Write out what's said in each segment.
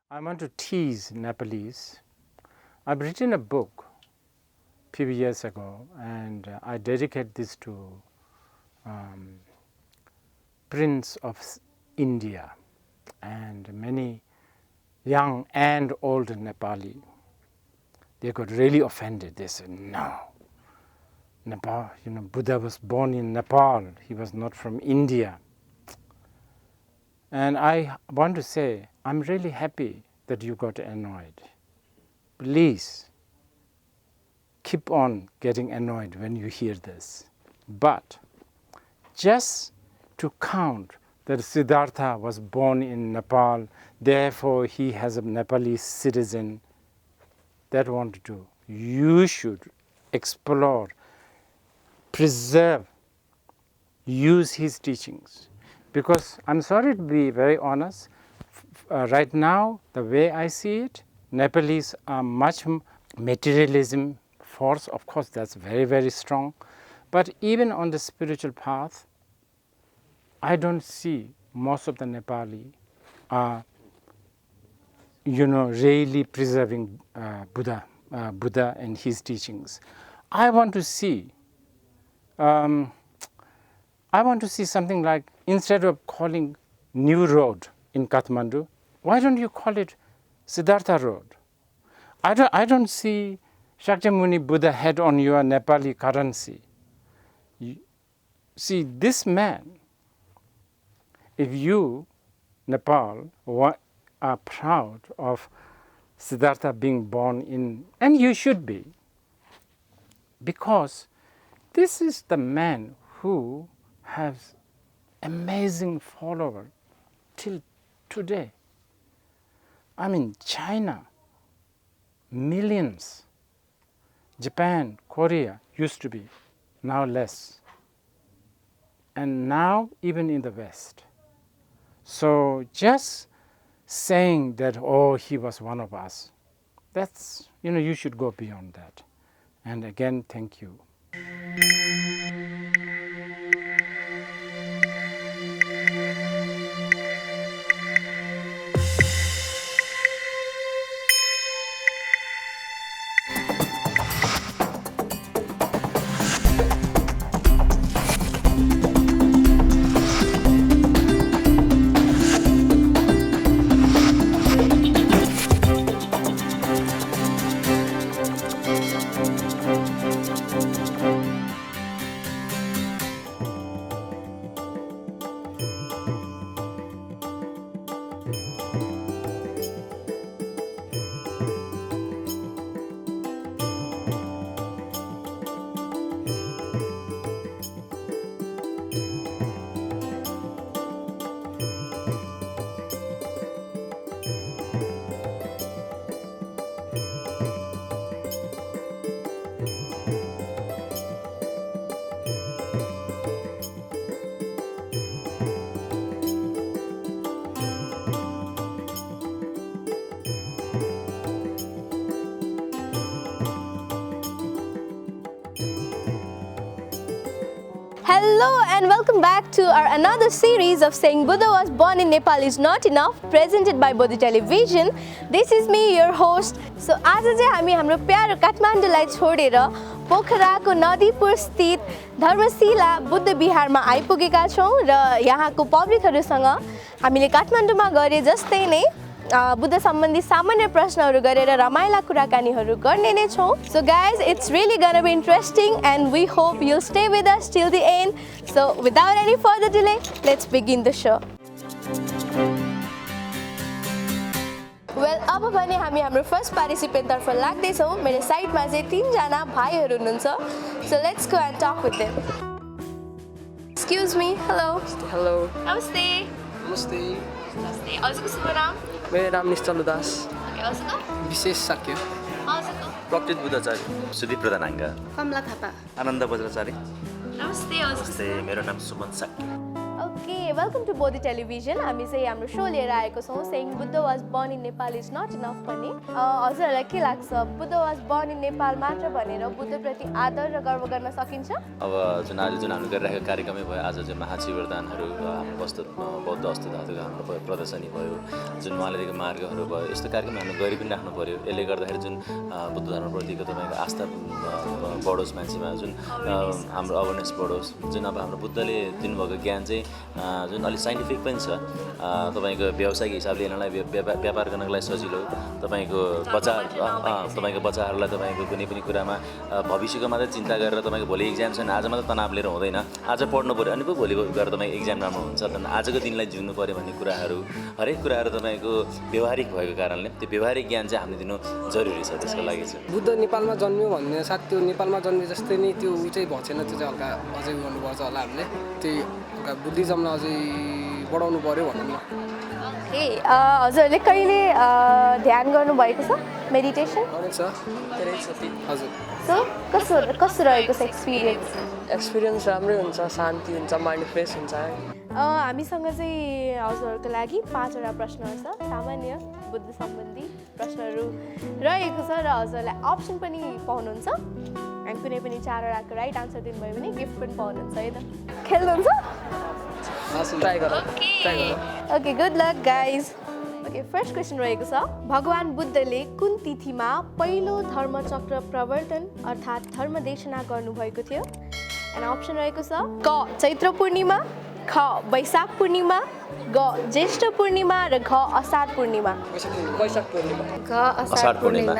I want to tease Nepalese. I've written a book a few years ago, and I dedicate this to Prince of India and many young and old Nepali. They got really offended. They said, no, Nepal, Buddha was born in Nepal. He was not from India. And I want to say, I'm really happy that you got annoyed. Please keep on getting annoyed when you hear this. But just to count that Siddhartha was born in Nepal, therefore he has a Nepalese citizen, that won't do. You should explore, preserve, use his teachings. Because I'm sorry to be very honest, right now, the way I see it, Nepalese are much materialism force. Of course, that's very, very strong. But even on the spiritual path, I don't see most of the Nepali are, really preserving Buddha and his teachings. I want to see something like, instead of calling New Road in Kathmandu, why don't you call it Siddhartha Road? I don't see Shakyamuni Buddha head on your Nepali currency. See, this man, if you, Nepal, are proud of Siddhartha being born in, and you should be, because this is the man who has amazing follower till today. I mean, China, millions. Japan, Korea used to be, now less. And now even in the West. So just saying that, oh, he was one of us, that's, you should go beyond that. And again, thank you. Hello and welcome back to our another series of Saying Buddha Was Born in Nepal Is Not Enough, presented by Bodhi Television. This is me, your host. So आज चाहिँ हामी हाम्रो प्यारो काठमाडौँलाई छोडेर पोखराको नदीपुर स्थित धर्मशिला बुद्ध विहारमा आइपुगेका छौं र यहाँको पब्लिकहरुसँग हामीले काठमाडौँमा गरे जस्तै नै बुद्ध सम्बन्धी सामान्य प्रश्नहरु गरेर रमाइला कुराकानीहरु गर्ने नै छौं. So guys, it's really gonna be interesting and we hope you'll stay with us till the end. So without any further delay, let's begin the show. Well, अब भने हामी हाम्रो फर्स्ट पार्टिसिपेन्ट तर्फ लाग्दै छौं. मेरो साइडमा चाहिँ 3 जना भाइहरु हुनुहुन्छ. So let's go and talk with them. Excuse me. Hello. Hello. Namaste. Namaste. Namaste. हजुरको शुभ नाम? मेरो नाम निश्चल दास. ओके, हजुरको? विशेष साक्य. हजुरको? प्रकृत बुद्धाचार्य. सुदीप प्रधानाङ्ग. कमला थापा. आनन्द बज्राचार्य. नमस्ते हजुर. नमस्ते, मेरो नाम Suman Shakya. Okay welcome to Bodhi television हामी चाहिँ हाम्रो सो लिएर आएको छौँ saying Buddha was born in Nepal is not enough भन्ने हजुरहरूलाई के लाग्छ Buddha was born in Nepal मात्र भनेर बुद्धप्रति आदर र गर्व गर्न सकिन्छ अब जुन हामीले गरिरहेको कार्यक्रमै भयो आज चाहिँ महाशिवरदानहरू हाम्रो बौद्ध हस्तधातुको हाम्रो प्रदर्शनी भयो जुन उहाँले दिएको मार्गहरू भयो यस्तो कार्यक्रम हामीले गरि पनि राख्नु पऱ्यो यसले गर्दाखेरि जुन बुद्ध धर्मप्रतिको तपाईँको आस्था बढोस् मान्छेमा जुन हाम्रो अवेरनेस बढोस् जुन अब हाम्रो बुद्धले दिनुभएको ज्ञान चाहिँ जुन अलिक साइन्टिफिक पनि छ तपाईँको व्यावसायिक हिसाबले यिनीहरूलाई व्यापार गर्नको लागि सजिलो तपाईँको बच्चाहरूलाई तपाईँको कुनै पनि कुरामा भविष्यको मात्रै चिन्ता गरेर तपाईँको भोलि इक्जाम छैन आज मात्रै तनाव लिएर हुँदैन आज पढ्नु पऱ्यो अनि पो भोलि गएर तपाईँको इक्जाम राम्रो हुन्छ तर आजको दिनलाई जिउनु पऱ्यो भन्ने कुराहरू हरेक कुराहरू तपाईँको व्यवहारिक भएको कारणले त्यो व्यवहारिक ज्ञान चाहिँ हामीले दिनु जरुरी छ त्यसको लागि चाहिँ बुद्ध नेपालमा जन्मियो भन्ने साथ त्यो नेपालमा जन्मे जस्तै नै त्यो ऊ चाहिँ भएको छैन त्यो चाहिँ हल्का अझै गर्नुपर्छ होला हामीले त्यही हल्का बुद्धिज्मलाई अझै बढाउनु पऱ्यो भनौँ न ए हजुरहरूले कहिले ध्यान गर्नुभएको छ मेडिटेसन हजुर सो कस्तो रहेको छ एक्सपिरियन्स राम्रै हुन्छ शान्ति हुन्छ माइन्ड फ्रेस हुन्छ हामीसँग चाहिँ हजुरहरूको लागि 5वटा प्रश्नहरू छ सामान्य बुद्ध सम्बन्धी प्रश्नहरू रहेको छ र हजुरलाई अप्सन पनि पाउनुहुन्छ हामी कुनै पनि 4वटाको राइट आन्सर दिनुभयो भने गिफ्ट पनि पाउनुहुन्छ है त खेल्नुहुन्छ ट्राई गर okay good lock guys okay first question रहेको छ भगवान् बुद्धले कुन तिथिमा पहिलो धर्मचक्र प्रवर्तन अर्थात् धर्मदेशना गर्नुभएको थियो एन्ड अप्सन रहेको छ क चैत्र पूर्णिमा ख वैशाख पूर्णिमा ग ज्येष्ठ पूर्णिमा र घ Asar Purnima Asar Purnima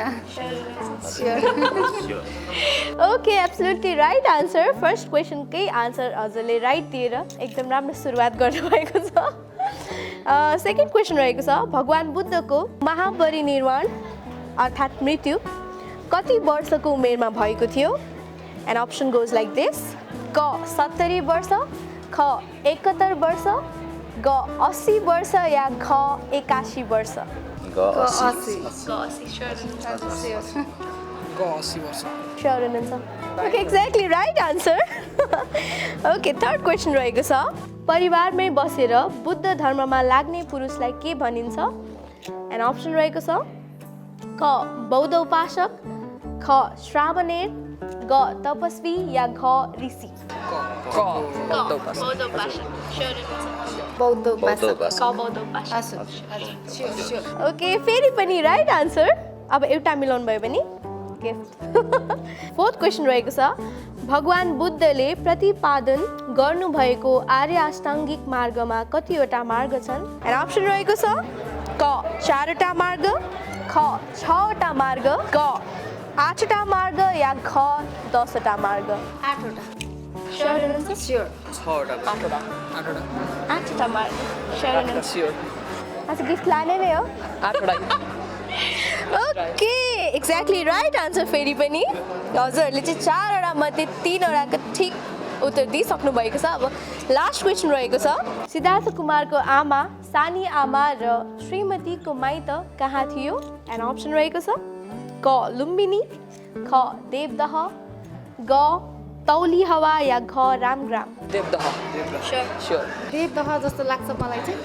okay absolutely right answer first क्वेसनकै आन्सर हजुरले राइट दिएर एकदम राम्रो सुरुवात गर्नुभएको छ सेकेन्ड क्वेसन रहेको छ भगवान् बुद्धको महापरिनिर्वाण अर्थात् मृत्यु कति वर्षको उमेरमा भएको थियो and option goes like this क 70 वर्ष ख 71 वर्ष ग 80 वर्ष या घ 81 वर्ष Sure हुनुहुन्छ okay exactly right answer okay third question रहेको छ परिवारमै बसेर बुद्ध धर्ममा लाग्ने पुरुषलाई के भनिन्छ एन्ड अप्सन रहेको छ क बौद्ध उपासक ख श्रावणेर ग तपस्वी या घ ऋषि ओके फेरि पनि राइट आन्सर अब एउटा मिलाउनु भयो भने गिफ्ट फोर्थ क्वेसन रहेको छ भगवान् बुद्धले प्रतिपादन गर्नुभएको आर्य अष्टाङ्गिक मार्गमा कतिवटा मार्ग छन् एन्ड अप्सन रहेको छ क 4वटा मार्ग ख 6वटा मार्ग ग 8वटा मार्ग या घ 10वटा मार्ग 8वटा मार्ग आज गिफ्ट लाने नै हो ओके एक्ज्याक्टली राइट आन्सर फेरि पनि हजुरहरूले चाहिँ 4वटा मध्ये 3वटाको ठिक उत्तर दिइसक्नु भएको छ अब लास्ट क्वेसन रहेको छ सिद्धार्थ कुमारको आमा सानी आमा र श्रीमतीको माइत कहाँ थियो एन्ड अप्सन रहेको छ क लुम्बिनी ख देवदह ग तौली हवा या घ रामग्राम देवदह जस्तो लाग्छ मलाई चाहिँ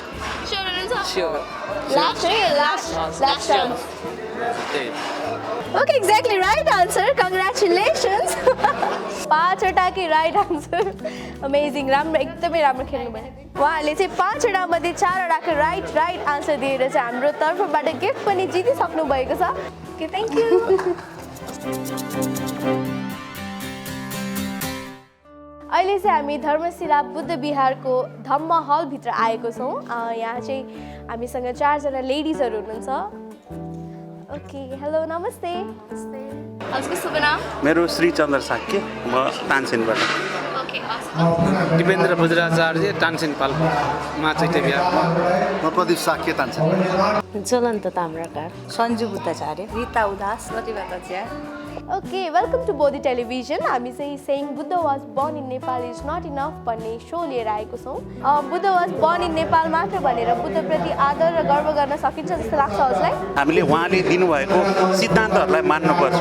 okay exactly right answer congratulations 5वटाकै राइट आन्सर अमेजिङ राम्रो एकदमै राम्रो खेल्नुभयो उहाँहरूले चाहिँ 5वटा मध्ये 4वटाको राइट आन्सर दिएर चाहिँ हाम्रो तर्फबाट गिफ्ट पनि जितिसक्नु भएको छ ओके थ्याङ्क यू अहिले चाहिँ हामी धर्मशिला बुद्ध विहारको धम्म हलभित्र आएको छौँ यहाँ चाहिँ हामीसँग 4जना लेडिजहरू हुनुहुन्छ ओके हेलो नमस्ते हजुरको शुभ नाम मेरो श्री चन्द्र साक्य म तानसेनबाट दिपेन्द्र बुद्राचार्य तानसेन पाल्पा माचैते बिहार म प्रदीप साक्य तानसेन ज्वलन्त ताम्राकार सञ्जु बुद्धाचार्य रीता उदास प्रतिभा कच्या Okay, welcome to Bodhi Television. हामी चाहिँ saying Buddha was born in Nepal is not enough भन्ने शो लिएर आएको छौँ. Buddha was born in Nepal मात्र भनेर बुद्धप्रति आदर र गर्व गर्न सकिन्छ जस्तो लाग्छ हजुरलाई? हामीले उहाँले दिनुभएको सिद्धान्तहरूलाई मान्नुपर्छ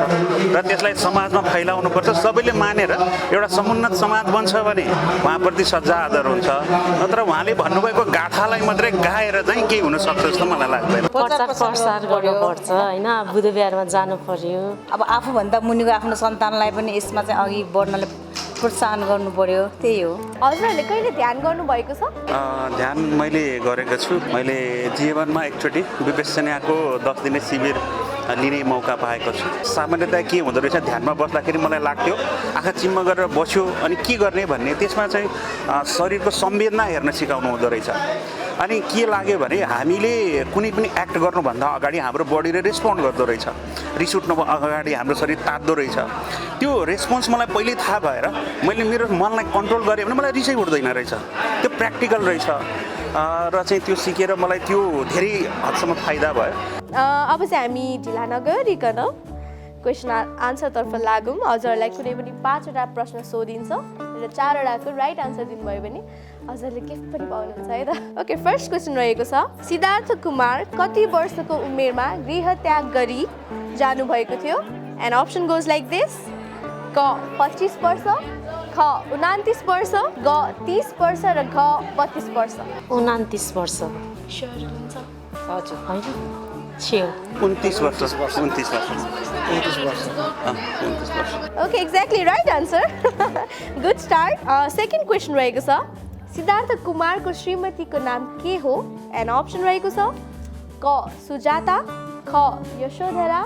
र त्यसलाई समाजमा फैलाउनुपर्छ. सबैले मानेर एउटा समुन्नत समाज बन्छ भने उहाँप्रति सज्जा आदर हुन्छ. नत्र उहाँले भन्नुभएको गाथालाई मात्रै गाएर चाहिँ केही हुन सक्छ जस्तो मलाई लाग्दैन. प्रचार गर्नुपर्छ होइन, बुद्ध विहारमा जानु पर्यो. अब आफूभन्दा मुनिको आफ्नो सन्तानलाई पनि यसमा चाहिँ अघि बढ्नले प्रोत्साहन गर्नु पर्यो, त्यही हो. हजुरहरूले कहिले ध्यान गर्नुभएको छ? ध्यान मैले गरेको छु. मैले जीवनमा एकचोटि विपश्यनाको 10 दिने शिविर लिने मौका पाएको छु. सामान्यतया के हुँदो रहेछ, ध्यानमा बस्दाखेरि मलाई लाग्थ्यो आँखा चिम्म गरेर बस्यो अनि के गर्ने भन्ने. त्यसमा चाहिँ शरीरको संवेदना हेर्न सिकाउनु हुँदो रहेछ. अनि के लाग्यो भने हामीले कुनै पनि एक्ट गर्नुभन्दा अगाडि हाम्रो बडीले रेस्पोन्ड गर्दो रहेछ. रिस उठ्नु अगाडि हाम्रो शरीर तात्दो रहेछ. त्यो रेस्पोन्स मलाई पहिल्यै थाहा भएर मैले मेरो मनलाई कन्ट्रोल गरेँ भने मलाई रिसै उठ्दैन रहेछ. त्यो प्र्याक्टिकल रहेछ र चाहिँ त्यो सिकेर मलाई त्यो धेरै हदसम्म फाइदा भयो. अब चाहिँ हामी ढिला नगरिकन क्वेसन आन्सरतर्फ लागौँ. हजुरहरूलाई कुनै पनि 5वटा प्रश्न सोधिन्छ र 4वटाको राइट आन्सर दिनुभयो भने हजुरले गिफ्ट पनि पाउनुहुन्छ है त. ओके, फर्स्ट क्वेसन रहेको छ, सिद्धार्थ कुमार कति वर्षको उमेरमा गृह त्याग गरी जानुभएको थियो? And option goes like this: क 25 वर्ष, ख 29 वर्ष, ग 30 वर्ष र घ 32 वर्ष. 29 वर्ष. स्योर हुन्छ? हजुर. होइन, स्योर. 29 वर्ष. 29 वर्ष. Okay, exactly right answer. Good start. Second question रहेको छ, सिद्धार्थ कुमारको श्रीमतीको नाम के हो? एन्ड अप्सन रहेको छ क सुजाता, ख यशोधरा,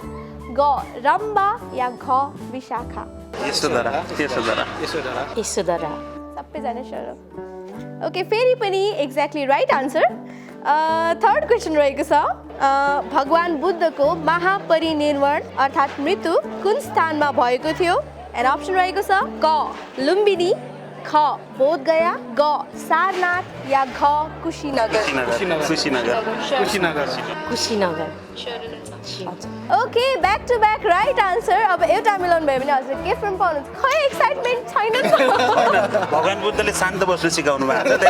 ग रम्बा या घ विशाखा. यशोधरा. सबैजना स्योर. ओके, फेरि पनि exactly right answer. Third question रहेको छ, भगवान बुद्धको महापरिनिर्वाण अर्थात् मृत्यु कुन स्थानमा भएको थियो? एन्ड अप्सन रहेको छ क लुम्बिनी, ख बोधगया, ग सारनाथ या घ Kushinagar. Okay, back to back right answer. अब एउटा मिलाउनु भयो भने हजुर गिफ्ट पनि पाउनुहुन्छ. खै एक्साइटमेन्ट छैन त? भगवान बुद्धले शान्त बस्नु सिकाउनु भएको छ.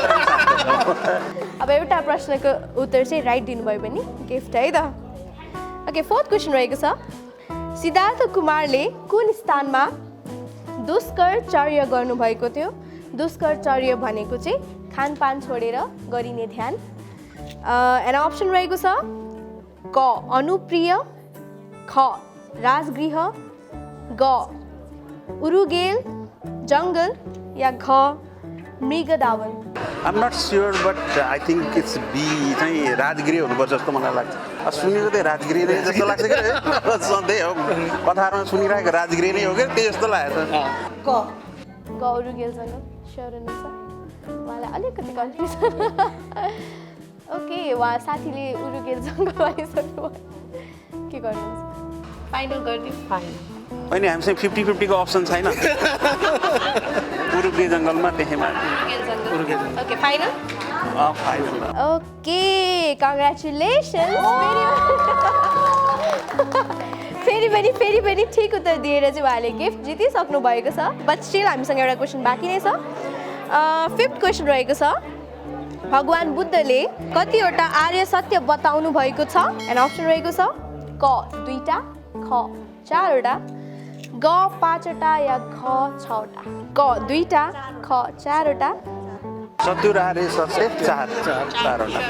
अब एउटा प्रश्नको उत्तर चाहिँ राइट दिनुभयो भने गिफ्ट है त. ओके, फोर्थ क्वेसन रहेको छ, सिद्धार्थ कुमारले कुन स्थानमा दुष्कर चर्य गर्नुभएको थियो? दुष्कर चर्य भनेको चाहिँ खानपान छोडेर गरिने ध्यान. एन्ड अप्सन रहेको छ क अनुप्रिय, ख राजगृह, ग उरुगेल जङ्गल या घ मृगदावन. I'm not sure, but I think it's B चाहिँ राजगृह हुनुपर्छ जस्तो मलाई लाग्छ. सुनेको चाहिँ राजगृह नै जस्तो लाग्छ कि सधैँ हो कथाहरूमा सुनिरहेको राजगृह नै हो कि त्यही जस्तो लागेको छ. क उरुगेल जङ्गल स्योर हुनुहुन्छ? उहाँलाई अलिकति कन्फ्युजन. ओके, उहाँ साथीले उरुगेल जङ्गल भनिसक्नुभयो. के गर्नुहुन्छ? फाइनल गरिदिउँ? फाइनल. होइन, हामीसँग 50-50 को अप्सन छैन. उरुगे जङ्गलमा देखेमा. Okay, final? Final. Okay, congratulations. फेरि पनि ठिक उत्तर दिएर चाहिँ उहाँले गिफ्ट जितिसक्नु भएको छ. बट स्टिल हामीसँग एउटा क्वेसन बाँकी नै छ. फिफ्थ क्वेसन रहेको छ, भगवान बुद्धले कतिवटा आर्य सत्य बताउनु भएको छ? एन्ड अप्सन रहेको छ क 2टा, ख 4वटा, ग 5वटा या घ 6वटा. क 2टा, ख 4वटा. सत्युर आर्य सत्य 4वटा.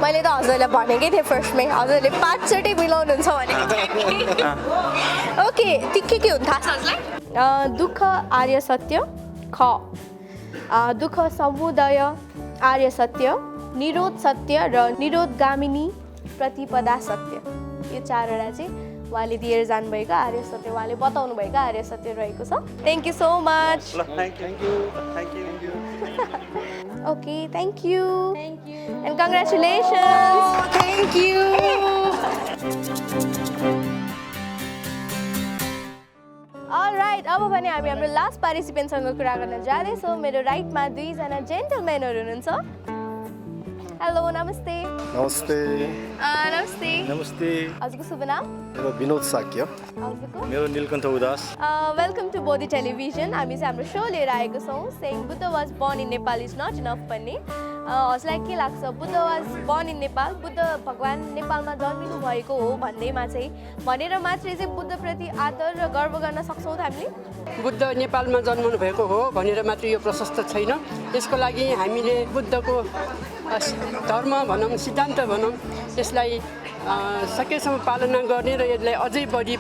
मैले त हजुरलाई भनेकै थिएँ फर्स्टमै, हजुरले 5चोटि मिलाउनुहुन्छ भनेको थिएँ. ओके, के हुन थाहा छ हजुरलाई? दुःख आर्य सत्य, ख दुःख समुदय आर्य सत्य, निरोध सत्य र निरोधगामिनी प्रतिपदा सत्य. यो 4वटा चाहिँ उहाँले दिएर जानुभएको आर्य सत्य, उहाँले बताउनु भएको आर्य सत्य रहेको छ. Thank you so much. Okay, thank you and congratulations. Thank you. All right, अब भने हामी हाम्रो लास्ट पार्टिसिपेन्टसँग कुरा गर्न जाँदैछौँ. मेरो राइटमा 2जना जेन्टलमेनहरू हुनुहुन्छ. हेलो नमस्ते नमस्ते नमस्ते नमस्ते हजुरको शुभ नाम मेरो विनोद साक्य हजुरको मेरो नीलकण्ठ उदास वेलकम टु बोधी टेलिभिजन हामी चाहिँ हाम्रो सो लिएर आएको छौँ saying Buddha was born in Nepal is not enough भन्ने हजुरलाई के लाग्छ Buddha was born in Nepal Buddha भगवान् नेपालमा जन्मिनु भएको हो भन्दैमा चाहिँ भनेर मात्रै चाहिँ बुद्धप्रति आदर र गर्व गर्न सक्छौँ त हामीले बुद्ध नेपालमा जन्मनु भएको हो भनेर मात्र यो प्रशस्त छैन यसको लागि हामीले बुद्धको धर्म भनौँ सिद्धान्त भनौँ यसलाई सकेसम्म पालना गर्ने र यसलाई अझै बढी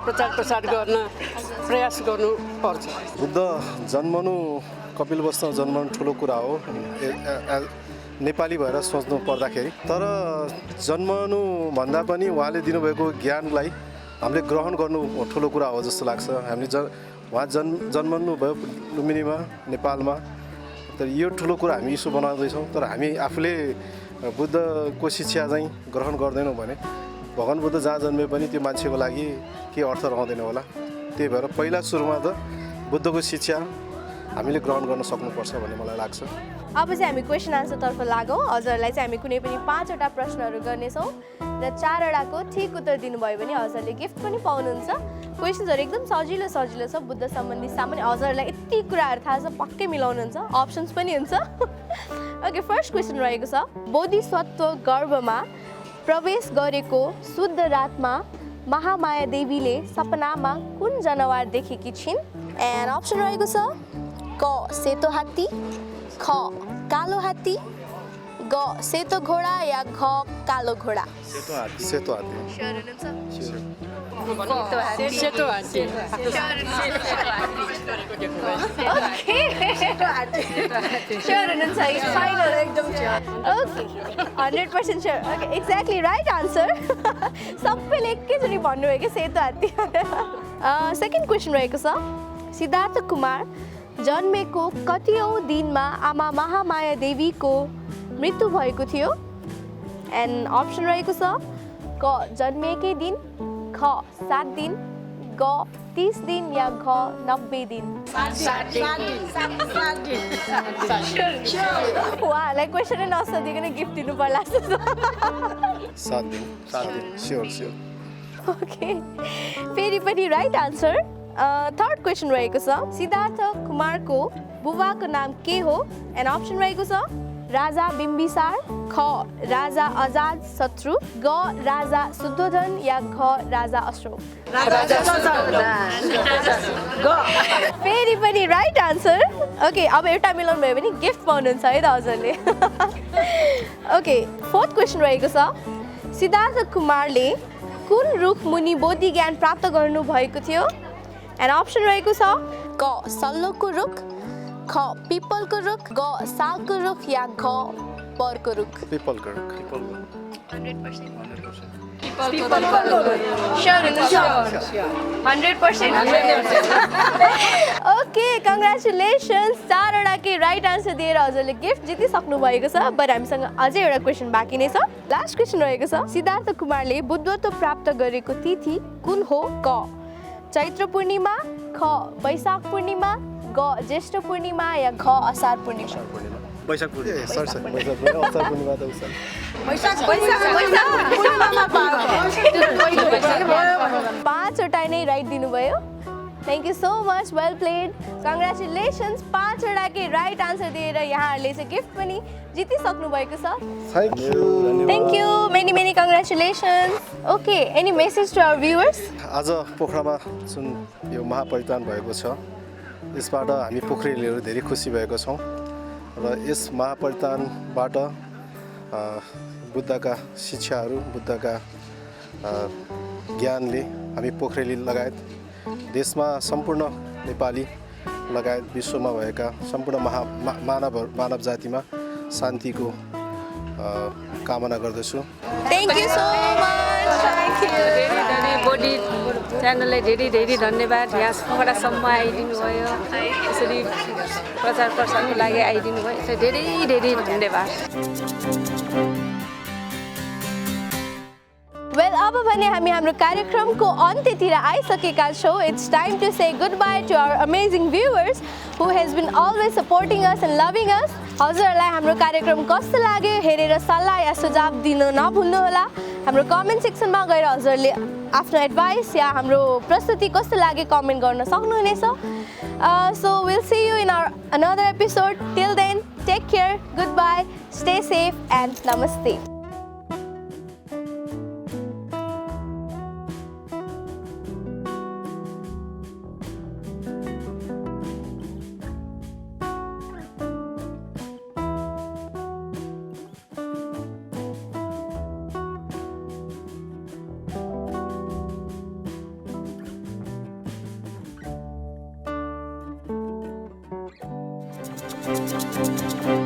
प्रचार प्रसार गर्न प्रयास गर्नुपर्छ बुद्ध जन्मनु कपिल वस्तु जन्मनु ठुलो कुरा हो नेपाली भएर सोच्नु पर्दाखेरि तर जन्मनु भन्दा पनि उहाँले दिनुभएको ज्ञानलाई हामीले ग्रहण गर्नु ठुलो कुरा हो जस्तो लाग्छ हामीले उहाँ जन्मनु भयो लुम्बिनीमा नेपालमा तर यो ठुलो कुरा हामी इस्यु बनाउँदैछौँ तर हामी आफूले बुद्धको शिक्षा चाहिँ ग्रहण गर्दैनौँ भने भगवान् बुद्ध जहाँ जन्मे पनि त्यो मान्छेको लागि के अर्थ रहँदैन होला त्यही भएर पहिला सुरुमा त बुद्धको शिक्षा हामीले ग्रहण गर्न सक्नुपर्छ भन्ने मलाई लाग्छ अब चाहिँ हामी क्वेसन आन्सरतर्फ लागौँ हजुरलाई चाहिँ हामी कुनै पनि 5वटा प्रश्नहरू गर्नेछौँ र 4वटाको ठिक उत्तर दिनुभयो भने हजुरले गिफ्ट पनि पाउनुहुन्छ क्वेसन्सहरू एकदम सजिलो सजिलो छ बुद्ध सम्बन्धी सामान्य हजुरलाई यति कुराहरू थाहा छ पक्कै मिलाउनुहुन्छ अप्सन्स पनि हुन्छ ओके फर्स्ट क्वेसन रहेको छ बोधिसत्व गर्भमा प्रवेश गरेको शुद्ध रातमा महामाया देवीले सपनामा कुन जनावर देखेकी छिन् एन्ड अप्सन रहेको छ क सेतो हात्ती ख कालो हात्ती ग सेतो घोडा या घ कालो घोडा सेतो हात्ती सेतो हात्ती श्योर हुनुहुन्छ फाइनल एकदम okay 100% sure okay exactly right answer सबैले एकैचोटि भन्नुभयो कि सेतो हात्ती सेकेन्ड क्वेसन रहेको छ सिद्धार्थ कुमार जन्मेको कतिऔँ दिनमा आमा महामाया देवीको मृत्यु भएको थियो एन्ड अप्सन रहेको छ क जन्मेकै दिन ख 7 दिन ग 30 दिन या घ 90 दिन उहाँहरूलाई क्वेसनै नसोधिकन गिफ्ट दिनु पर्ला 7 दिन स्योर ओके फेरि पनि राइट आन्सर थर्ड क्वेसन रहेको छ सिद्धार्थ कुमारको बुबाको नाम के हो एन्ड अप्सन रहेको छ राजा बिम्बिसार ख राजा अजात शत्रु ग राजा शुद्धोधन या घ राजा अशोक फेरि पनि राइट आन्सर ओके अब एउटा मिलाउनु भयो भने गिफ्ट पाउनुहुन्छ है त हजुरले ओके फोर्थ क्वेसन रहेको छ सिद्धार्थ कुमारले कुन रुख मुनि बोधि ज्ञान प्राप्त गर्नु भएको थियो एन्ड अप्सन रहेको छ क सल्लोको रुख ख पिपलको रुख ग सालको रुख या घ बरको रुख पिपलको रुख 100% ओके कङ्ग्रेचुलेसन्स 4वटाकै राइट आन्सर दिएर हजुरले गिफ्ट जितिसक्नु भएको छ बट हामीसँग अझै एउटा क्वेसन बाँकी नै छ लास्ट क्वेसन रहेको छ सिद्धार्थ कुमारले बुद्धत्व प्राप्त गरेको तिथि कुन हो क चैत्र पूर्णिमा ख वैशाख पूर्णिमा ग ज्येष्ठ पूर्णिमा या घ असार पूर्णिमा वैशाख पूर्णिमा त उसा 5वटा नै राइट दिनुभयो thank you so much well played congratulations 5वटाकै राइट आन्सर दिएर यहाँहरूले चाहिँ गिफ्ट पनि जितिसक्नु भएको छ thank you many many congratulations okay any message to our viewers आज पोखरामा जुन यो महापरित्राण भएको छ यसबाट हामी पोखरेलीहरू धेरै खुसी भएको छौँ र यस महापरित्राणबाट बुद्धका शिक्षाहरू बुद्धका ज्ञानले हामी पोखरेली लगायत देशमा सम्पूर्ण नेपाली लगायत विश्वमा भएका सम्पूर्ण मानव जातिमा शान्तिको कामना गर्दछु थ्याङ्क यू सो मच बोडी च्यानललाई धेरै धेरै धन्यवाद यहाँ पोखरासम्म आइदिनु भयो यसरी प्रचार प्रसारको लागि आइदिनु भयो धेरै धेरै धन्यवाद वेल अब भने हामी हाम्रो कार्यक्रमको अन्त्यतिर आइसकेका छौँ. It's time to say goodbye to our amazing viewers who has been always supporting us and loving us. हजुरहरूलाई हाम्रो कार्यक्रम कस्तो लाग्यो हेरेर सल्लाह या सुझाव दिन नभुल्नुहोला. हाम्रो कमेन्ट सेक्सनमा गएर हजुरले आफ्नो एडभाइस या हाम्रो प्रस्तुति कस्तो लाग्यो कमेन्ट गर्न सक्नुहुनेछ. So we'll see you in our another episode. Till then, take care, goodbye, stay safe and namaste. Thank you.